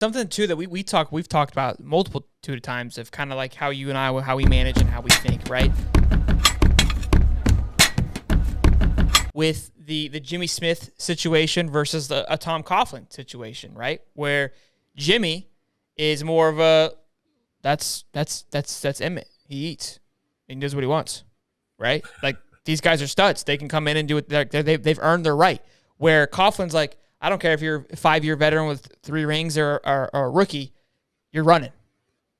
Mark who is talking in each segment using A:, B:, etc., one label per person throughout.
A: Something too that we've talked about multiple times of kind of like how you and I, how we manage and how we think, right? With the Jimmy Smith situation versus a Tom Coughlin situation, right? Where Jimmy is more of a that's Emmett. He eats. He does what he wants, right? Like these guys are studs. They can come in and do it. They've earned their right. Where Coughlin's like, I don't care if you're a 5-year veteran with 3 rings or a rookie, you're running,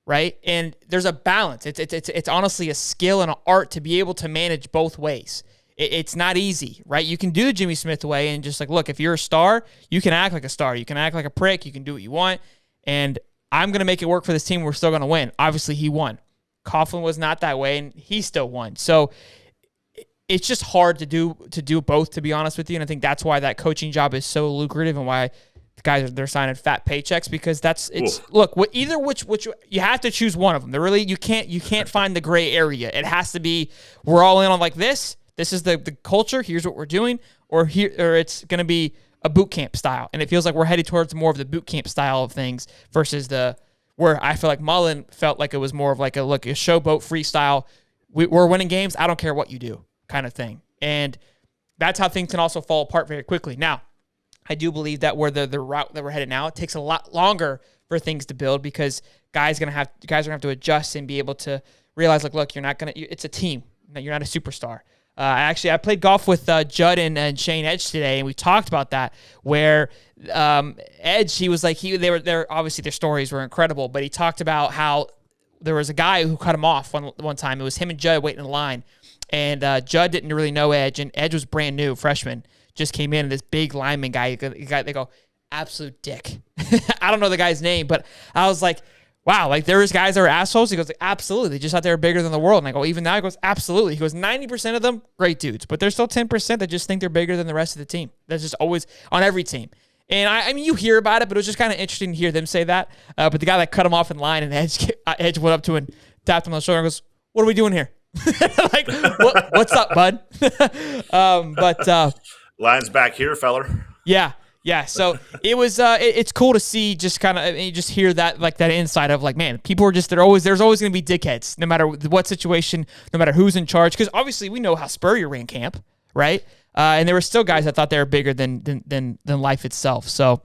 A: right? And there's a balance. It's honestly a skill and an art to be able to manage both ways. It's not easy, right? You can do the Jimmy Smith way and just like, look, if you're a star, you can act like a star. You can act like a prick. You can do what you want. And I'm going to make it work for this team. We're still going to win. Obviously, he won. Coughlin was not that way, and he still won. So it's just hard to do both, to be honest with you. And I think that's why that coaching job is so lucrative and why the guys they're signing fat paychecks, because look, either which you have to choose one of them. You can't find the gray area. It has to be we're all in on like this. This is the culture. Here's what we're doing, or it's going to be a boot camp style. And it feels like we're headed towards more of the boot camp style of things versus where I feel like Mullen felt like it was more of like a showboat freestyle. We're winning games. I don't care what you do kind of thing. And that's how things can also fall apart very quickly. Now, I do believe that where the route that we're headed now, it takes a lot longer for things to build because guys are gonna have to adjust and be able to realize like, look, it's a team. You're not a superstar. I played golf with Judd and Shane Edge today, and we talked about that. Where Edge, he was like, they're obviously their stories were incredible, but he talked about how there was a guy who cut him off one time. It was him and Judd waiting in line, and Judd didn't really know Edge, and Edge was brand new, freshman, just came in, and this big lineman guy, they go, absolute dick. I don't know the guy's name, but I was like, wow, like there is guys that are assholes. He goes, like, absolutely. They just thought they were bigger than the world. And I go, even now? He goes, absolutely. He goes, 90% of them, great dudes. But there's still 10% that just think they're bigger than the rest of the team. That's just always on every team. And I mean, you hear about it, but it was just kind of interesting to hear them say that. But the guy that cut him off in line and Edge went up to him and tapped him on the shoulder and goes, what are we doing here? Like, what's up, bud?
B: Line's back here, feller.
A: Yeah. Yeah, so it was. It's cool to see, just kind of, you just hear that, like that insight of like, man, people are just there's always going to be dickheads, no matter what situation, no matter who's in charge. Because obviously we know how Spurrier ran camp, right? And there were still guys that thought they were bigger than life itself. So